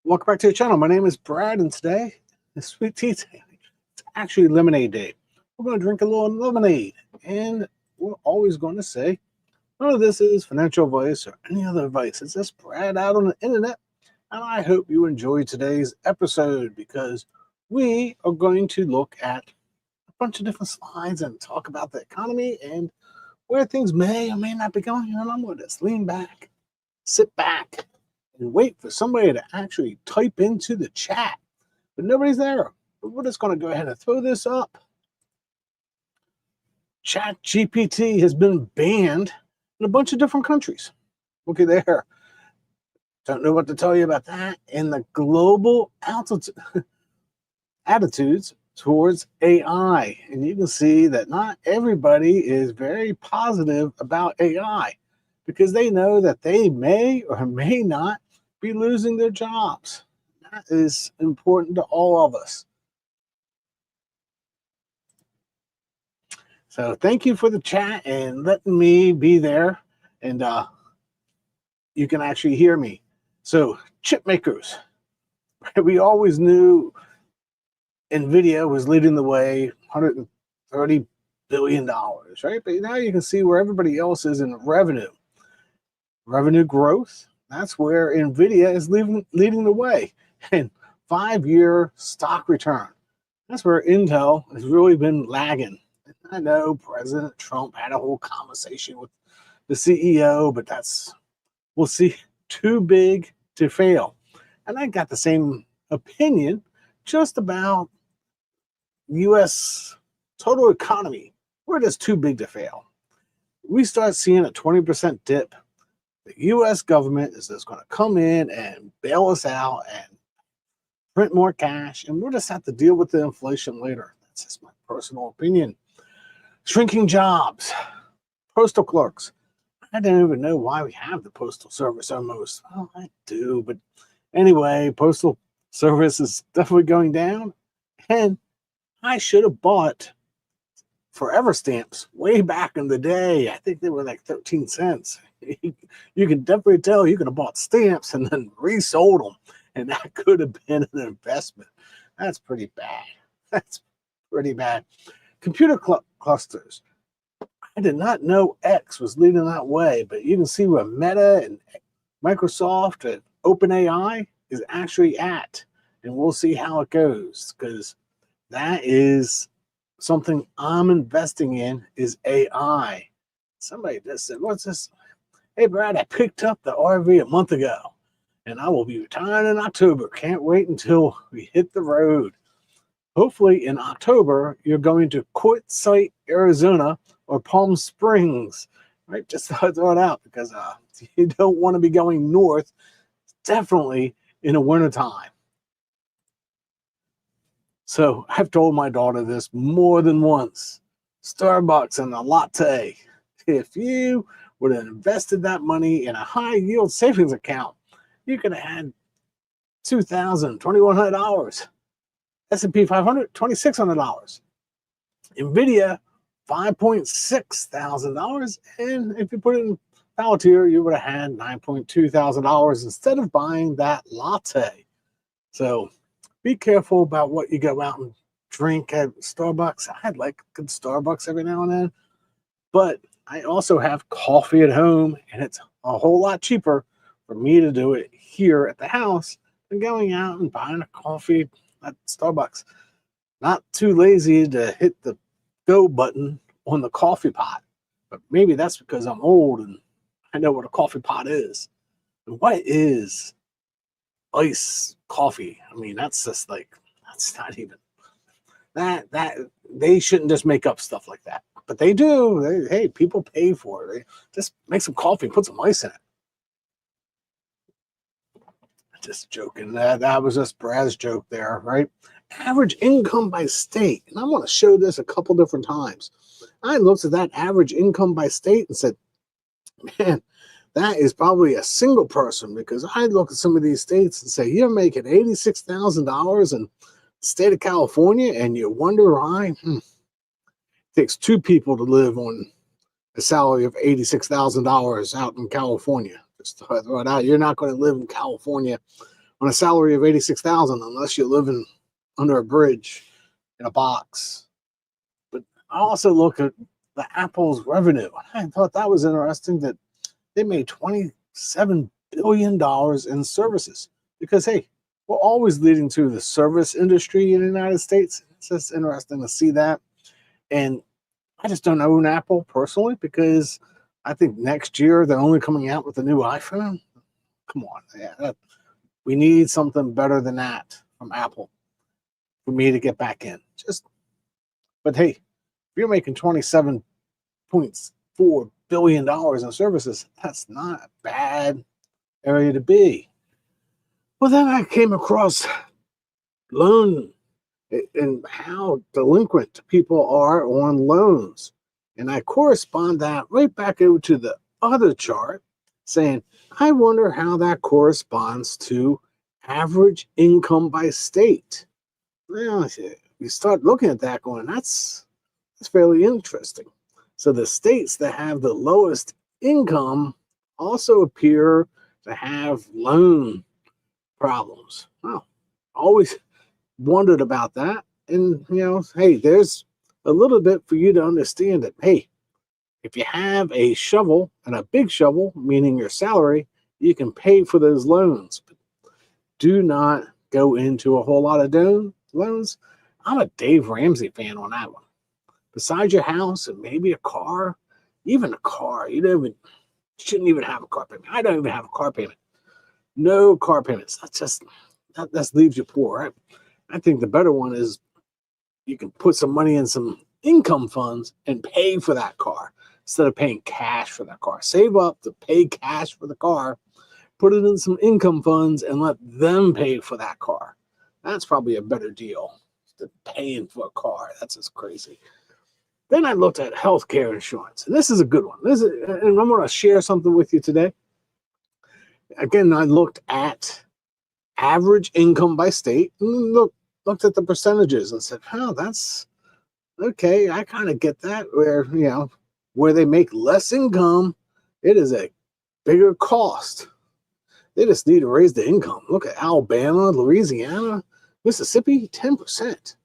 Welcome back to the channel. My name is Brad, and today is sweet tea day. It's actually lemonade day. We're going to drink a little lemonade, and we're always going to say none of this is financial advice or any other advice. It's just Brad out on the internet, and I hope you enjoyed today's episode because we are going to look at a bunch of different slides and talk about the economy and where things may or may not be going. And I'm going to just lean back, sit back, and wait for somebody to actually type into the chat. But nobody's there. But we're just going to go ahead and throw this up. Chat GPT has been banned in a bunch of different countries. Looky there. Don't know what to tell you about that. And the global attitudes towards AI. And you can see that not everybody is very positive about AI because they know that they may or may not be losing their jobs. That is important to all of us. So thank you for the chat and letting me be there, and you can actually hear me. So chip makers, we always knew NVIDIA was leading the way, $130 billion, right? But now you can see where everybody else is in revenue growth. That's where NVIDIA is leading the way. And 5-year stock return. That's where Intel has really been lagging. I know President Trump had a whole conversation with the CEO, but we'll see, too big to fail. And I got the same opinion just about U.S. total economy. We're just too big to fail. We start seeing a 20% dip. The U.S. government is just going to come in and bail us out and print more cash, and we'll just have to deal with the inflation later. That's just my personal opinion. Shrinking jobs. Postal clerks. I don't even know why we have the Postal Service almost. Well, I do, but anyway, Postal Service is definitely going down, and I should have bought Forever stamps way back in the day. I think they were like 13 cents. You can definitely tell you could have bought stamps and then resold them, and that could have been an investment. That's pretty bad. That's pretty bad. Computer clusters. I did not know X was leading that way, but you can see where Meta and Microsoft and OpenAI is actually at, and we'll see how it goes because that is something I'm investing in is AI. Somebody just said, what's this? Hey, Brad, I picked up the RV a month ago, and I will be retiring in October. Can't wait until we hit the road. Hopefully in October, you're going to Quartzsite, Arizona, or Palm Springs, right? Just throw it out because you don't want to be going north, definitely in the wintertime. So I've told my daughter this more than once. Starbucks and a latte. If you would have invested that money in a high yield savings account, you could have had $2,000, $2,100. S&P 500, $2,600. NVIDIA, $5,600. And if you put it in Palantir, you would have had $9,200 instead of buying that latte. So be careful about what you go out and drink at Starbucks. I'd like good Starbucks every now and then, but I also have coffee at home, and it's a whole lot cheaper for me to do it here at the house than going out and buying a coffee at Starbucks. Not too lazy to hit the go button on the coffee pot, but maybe that's because I'm old and I know what a coffee pot is. And what is iced coffee? I mean, that's just like, that's not even that they shouldn't just make up stuff like that, but they do. Hey, people pay for it. They just make some coffee and put some ice in it. Just joking. That was just Brad's joke there, right? Average income by state, and I want to show this a couple different times. I looked at that average income by state and said, man, that is probably a single person, because I look at some of these states and say, you're making $86,000 in the state of California, and you wonder why. It takes two people to live on a salary of $86,000 out in California. Just throw it out. You're not going to live in California on a salary of 86,000 unless you're living under a bridge in a box. But I also look at the Apple's revenue. I thought that was interesting that they made $27 billion in services because, hey, we're always leading to the service industry in the United States. It's just interesting to see that. And I just don't own Apple personally because I think next year they're only coming out with a new iPhone. Come on, we need something better than that from Apple for me to get back in. But hey, if you're making $27.4 billion in services, that's not a bad area to be. Well, then I came across loan and how delinquent people are on loans. And I correspond that right back over to the other chart saying, I wonder how that corresponds to average income by state. Well, you start looking at that going, that's fairly interesting. So the states that have the lowest income also appear to have loan problems. Well, always wondered about that. And, hey, there's a little bit for you to understand that, hey, if you have a shovel and a big shovel, meaning your salary, you can pay for those loans. But do not go into a whole lot of loans. I'm a Dave Ramsey fan on that one. Besides your house and maybe a car, even a car, shouldn't even have a car payment. I don't even have a car payment. No car payments. That leaves you poor, right? I think the better one is you can put some money in some income funds and pay for that car instead of paying cash for that car. Save up to pay cash for the car, put it in some income funds and let them pay for that car. That's probably a better deal than paying for a car. That's just crazy. Then I looked at healthcare insurance, and this is a good one. And I'm going to share something with you today. Again, I looked at average income by state and looked at the percentages and said, oh, that's okay. I kind of get that where they make less income, it is a bigger cost. They just need to raise the income. Look at Alabama, Louisiana, Mississippi, 10%.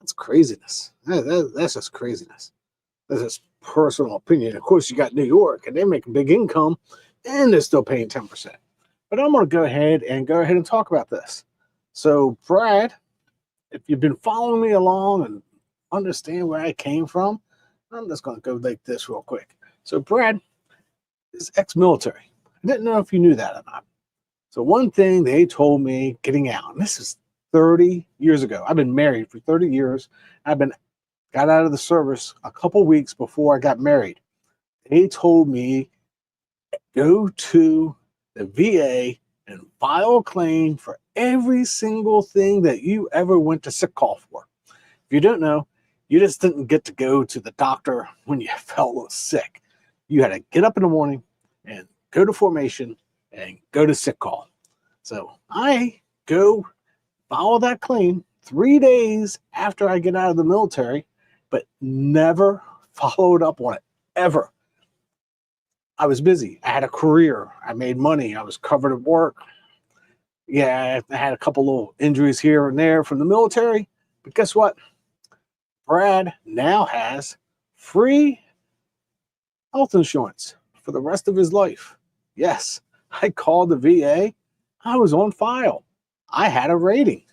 That's craziness. That's just craziness. That's just personal opinion. Of course, you got New York, and they make a big income, and they're still paying 10%. But I'm going to go ahead and talk about this. So, Brad, if you've been following me along and understand where I came from, I'm just going to go like this real quick. So, Brad is ex-military. I didn't know if you knew that or not. So, one thing they told me getting out, and this is 30 years ago. I've been married for 30 years. Got out of the service a couple weeks before I got married. They told me, go to the VA and file a claim for every single thing that you ever went to sick call for. If you don't know, you just didn't get to go to the doctor when you felt sick. You had to get up in the morning and go to formation and go to sick call. So I go file that claim 3 days after I get out of the military, but never followed up on it, ever. I was busy. I had a career. I made money. I was covered at work. Yeah, I had a couple little injuries here and there from the military. But guess what? Brad now has free health insurance for the rest of his life. Yes, I called the VA. I was on file. I had a rating.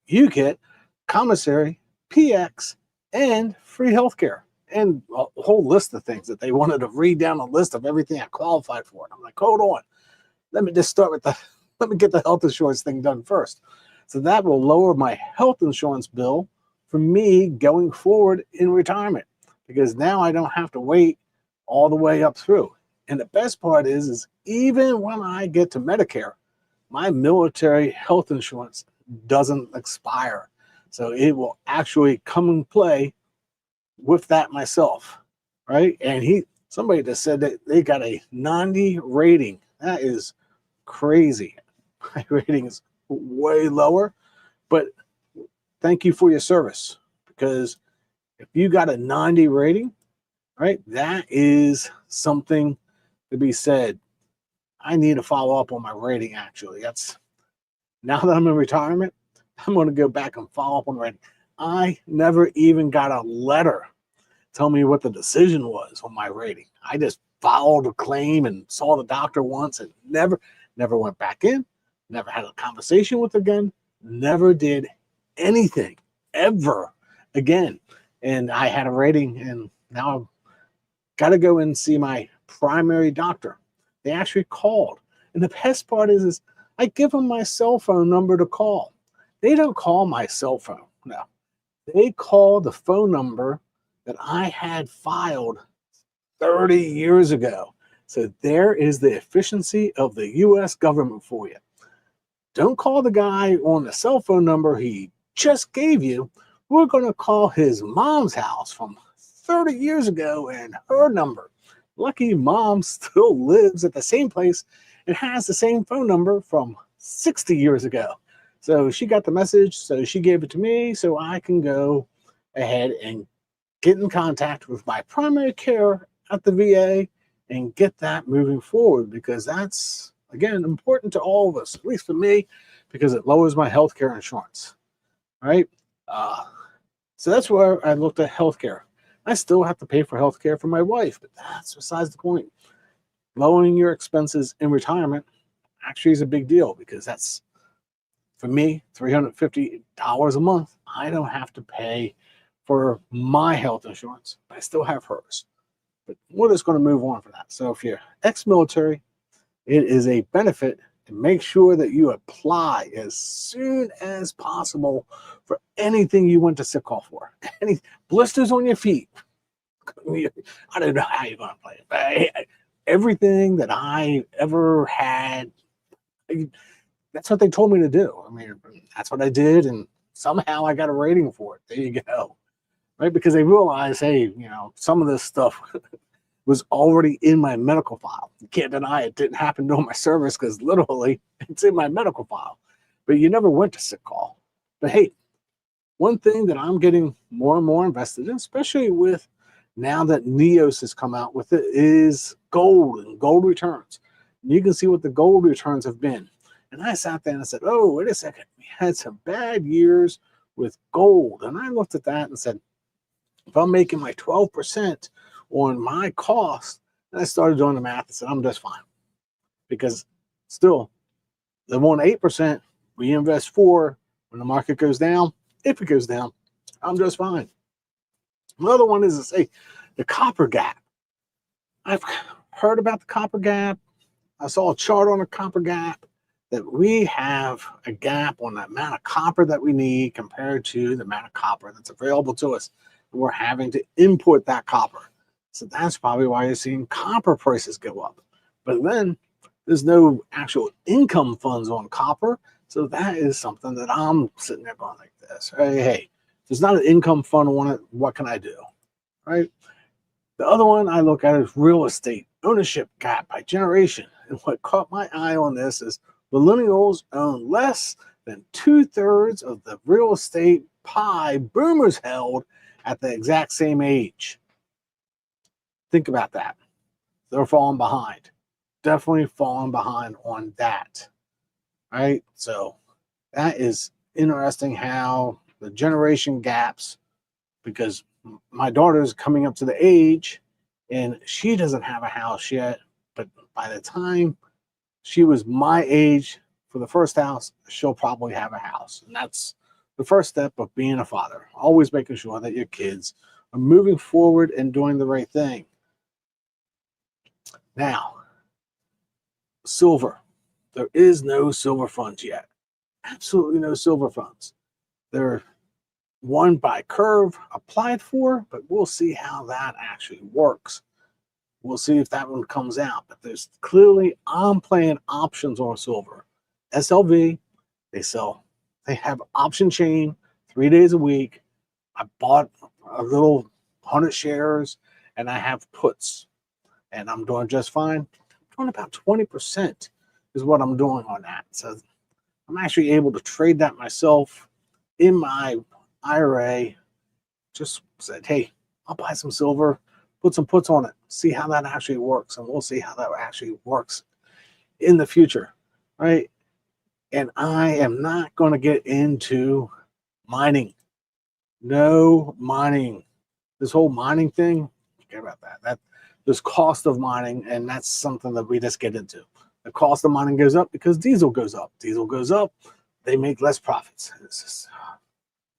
You get commissary, PX, and free healthcare. And a whole list of things that they wanted to read down a list of everything I qualified for. And I'm like, hold on. Let me just start with let me get the health insurance thing done first. So that will lower my health insurance bill for me going forward in retirement, because now I don't have to wait all the way up through. And the best part is even when I get to Medicare, my military health insurance doesn't expire. So it will actually come and play with that myself, right? And somebody just said that they got a 90 rating. That is crazy. My rating is way lower, but thank you for your service, because if you got a 90 rating, right, that is something to be said. I need to follow up on my rating, actually. Now that I'm in retirement, I'm going to go back and follow up on rating. I never even got a letter tell me what the decision was on my rating. I just followed a claim and saw the doctor once and never went back in, never had a conversation with again, never did anything ever again. And I had a rating, and now I've got to go and see my primary doctor. They actually called. And the best part is I give them my cell phone number to call. They don't call my cell phone. No, they call the phone number that I had filed 30 years ago. So there is the efficiency of the US government for you. Don't call the guy on the cell phone number he just gave you. We're going to call his mom's house from 30 years ago and her number. Lucky mom still lives at the same place and has the same phone number from 60 years ago. So she got the message, so she gave it to me so I can go ahead and get in contact with my primary care at the VA and get that moving forward, because that's, again, important to all of us, at least for me, because it lowers my healthcare insurance, right? So that's where I looked at healthcare. I still have to pay for healthcare for my wife, but that's besides the point. Lowering your expenses in retirement actually is a big deal, because that's, for me, $350 a month. I don't have to pay for my health insurance, but I still have hers. But we're just going to move on from that. So if you're ex-military, it is a benefit to make sure that you apply as soon as possible for anything you went to sick call for. Any blisters on your feet. I don't know how you're going to play it, but everything that I ever had, that's what they told me to do. I mean, that's what I did, and somehow I got a rating for it. There you go. Right? Because they realized, hey, some of this stuff was already in my medical file. You can't deny it didn't happen during my service, because literally it's in my medical file. But you never went to sick call. But hey, one thing that I'm getting more and more invested in, especially with now that NEOS has come out with it, is gold and gold returns. And you can see what the gold returns have been. And I sat there and I said, oh, wait a second. We had some bad years with gold. And I looked at that and said, if I'm making my 12% on my cost, and I started doing the math and said, I'm just fine. Because still, the 8%, we invest 4 when the market goes down. If it goes down, I'm just fine. Another one is to say the copper gap. I've heard about the copper gap. I saw a chart on the copper gap that we have a gap on the amount of copper that we need compared to the amount of copper that's available to us. We're having to import that copper. So that's probably why you're seeing copper prices go up. But then there's no actual income funds on copper. So that is something that I'm sitting there going like this. Hey, there's not an income fund on it. What can I do? Right? The other one I look at is real estate ownership gap by generation. And what caught my eye on this is millennials own less than 2/3 of the real estate pie boomers held at the exact same age. Think about that. They're falling behind. Definitely falling behind on that. Right? So that is interesting how the generation gaps, because my daughter's coming up to the age and she doesn't have a house yet, but by the time she was my age for the first house, she'll probably have a house. And that's the first step of being a father, always making sure that your kids are moving forward and doing the right thing. Now, silver. There is no silver funds yet. Absolutely no silver funds. They're one by Curve applied for, but we'll see how that actually works. We'll see if that one comes out. But there's clearly, I'm playing options on silver. SLV, they have option chain 3 days a week. I bought a little 100 shares and I have puts, and I'm doing just fine. I'm doing about 20% is what I'm doing on that. So I'm actually able to trade that myself in my IRA. Just said, hey, I'll buy some silver, put some puts on it, see how that actually works, and we'll see how that actually works in the future, right? And I am not going to get into mining. No mining. This whole mining thing, forget about that. There's cost of mining, and that's something that we just get into. The cost of mining goes up because diesel goes up. Diesel goes up, they make less profits. It's just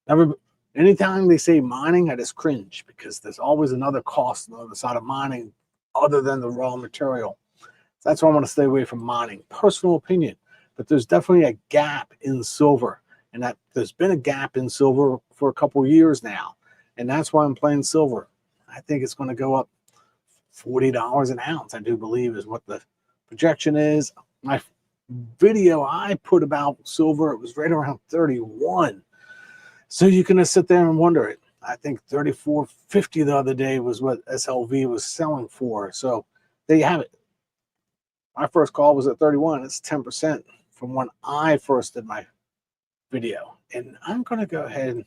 never. Anytime they say mining, I just cringe because there's always another cost on the other side of mining other than the raw material. So that's why I want to stay away from mining. Personal opinion, but there's definitely a gap in silver, and that there's been a gap in silver for a couple of years now, and that's why I'm playing silver. I think it's going to go up $40 an ounce. I do believe is what the projection is. My video I put about silver, it was right around 31. So you can just sit there and wonder it. I think 34.50 the other day was what SLV was selling for. So there you have it. My first call was at 31. It's 10% from when I first did my video. And I'm going to go ahead and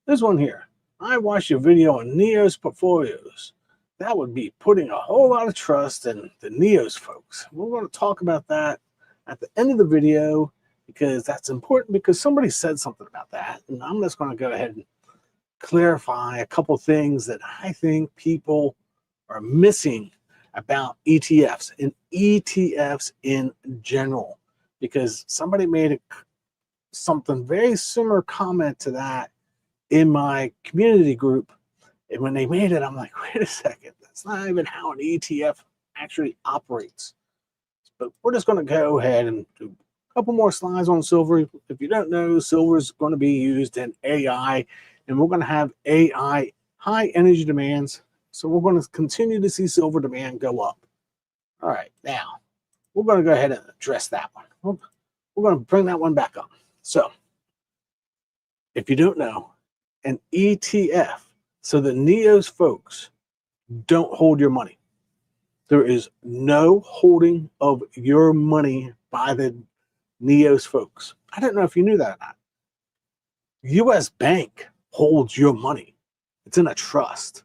there's one here. I watched your video on NEOS portfolios. That would be putting a whole lot of trust in the NEOS folks. We're going to talk about that at the end of the video because that's important because somebody said something about that. And I'm just going to go ahead and clarify a couple things that I think people are missing about ETFs and ETFs in general, because somebody made something very similar comment to that in my community group. And when they made it, I'm like, wait a second, that's not even how an ETF actually operates. But we're just going to go ahead and do a couple more slides on silver. If you don't know, silver is going to be used in AI, and we're going to have AI high energy demands. So we're going to continue to see silver demand go up. All right, now we're going to go ahead and address that one. We're going to bring that one back up. So if you don't know, an ETF, so the NEOS folks don't hold your money. There is no holding of your money by the NEOS folks. I don't know if you knew that or not. US Bank holds your money. It's in a trust.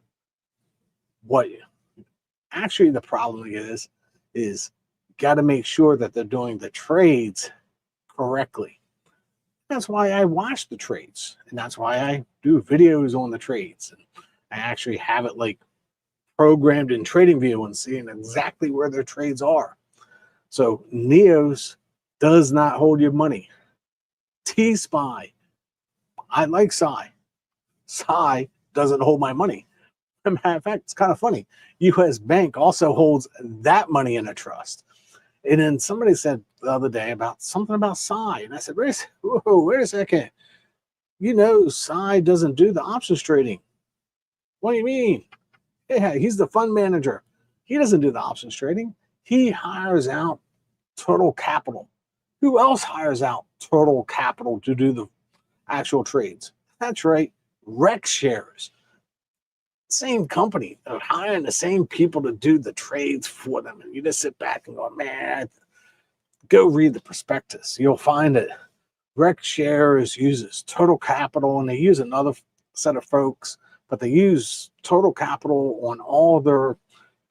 What actually the problem is got to make sure that they're doing the trades correctly. That's why I watch the trades, and that's why I do videos on the trades. And I actually have it like programmed in TradingView and seeing exactly where their trades are. So NEOS does not hold your money. T-SPY, I like SPY. SPY doesn't hold my money. As a matter of fact, it's kind of funny. US Bank also holds that money in a trust. And then somebody said the other day about something about SPY. And I said, wait a second. You know, SPY doesn't do the options trading. What do you mean? Yeah, he's the fund manager. He doesn't do the options trading. He hires out Total Capital. Who else hires out Total Capital to do the actual trades? That's right, Rex Shares. Same company. They're hiring the same people to do the trades for them. And you just sit back and go, man, go read the prospectus. You'll find that Rex Shares uses Total Capital, and they use another set of folks, but they use Total Capital on all their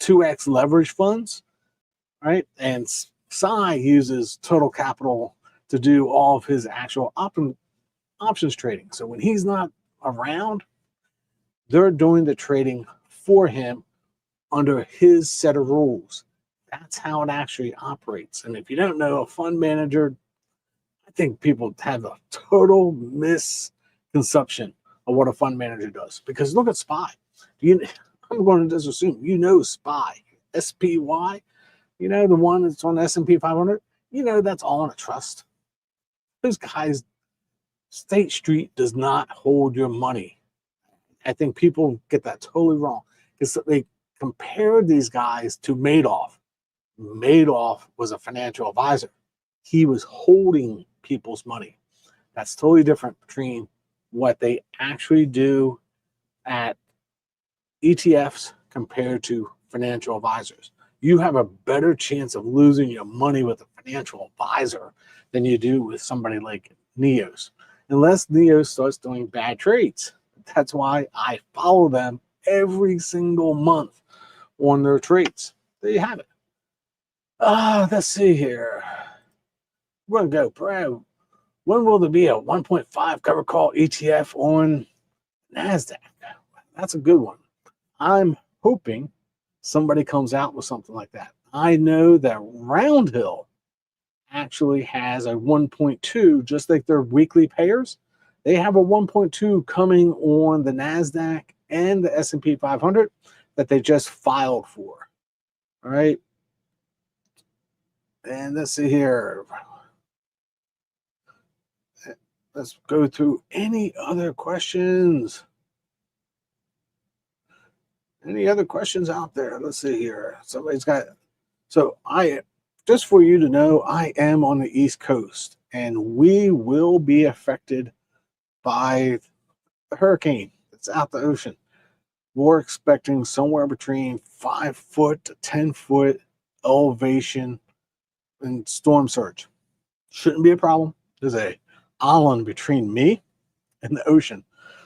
2x leverage funds, right? And SPY uses Total Capital to do all of his actual options trading. So when he's not around, they're doing the trading for him under his set of rules. That's how it actually operates. And if you don't know, a fund manager, I think people have a total misconception of what a fund manager does. Because look at SPY. I'm going to just assume you know SPY, SPY, you know, the one that's on the S&P 500, you know, that's all in a trust. Those guys, State Street does not hold your money. I think people get that totally wrong because they compare these guys to Madoff. Madoff was a financial advisor. He was holding people's money. That's totally different between what they actually do at ETFs compared to financial advisors. You have a better chance of losing your money with a financial advisor than you do with somebody like NEOS, unless NEOS starts doing bad trades. That's why I follow them every single month on their trades. There you have it. Let's see here. We're going to go, bro. When will there be a 1.5 cover call ETF on NASDAQ? That's a good one. I'm hoping somebody comes out with something like that. I know that Roundhill actually has a 1.2, just like their weekly payers. They have a 1.2 coming on the NASDAQ and the S&P 500 that they just filed for. All right. And let's see here. Let's go through any other questions. Any other questions out there? Let's see here. Somebody's got. So just for you to know, I am on the East Coast, and we will be affected by the hurricane that's out the ocean. We're expecting somewhere between 5 foot to 10 foot elevation and storm surge. Shouldn't be a problem. There's a island between me and the ocean.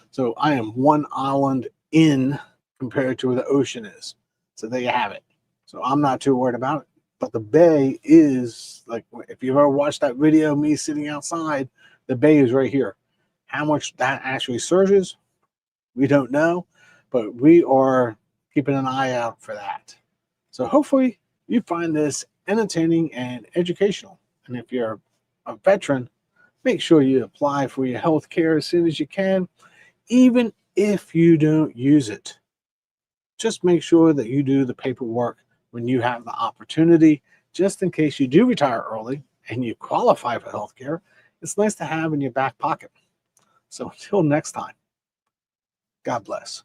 So I am one island in compared to where the ocean is. So there you have it. So I'm not too worried about it. But the bay is, like, if you've ever watched that video of me sitting outside, the bay is right here. How much that actually surges, we don't know, but we are keeping an eye out for that. So hopefully you find this entertaining and educational. And if you're a veteran, make sure you apply for your health care as soon as you can, even if you don't use it. Just make sure that you do the paperwork when you have the opportunity, just in case you do retire early and you qualify for health care. It's nice to have in your back pocket. So until next time, God bless.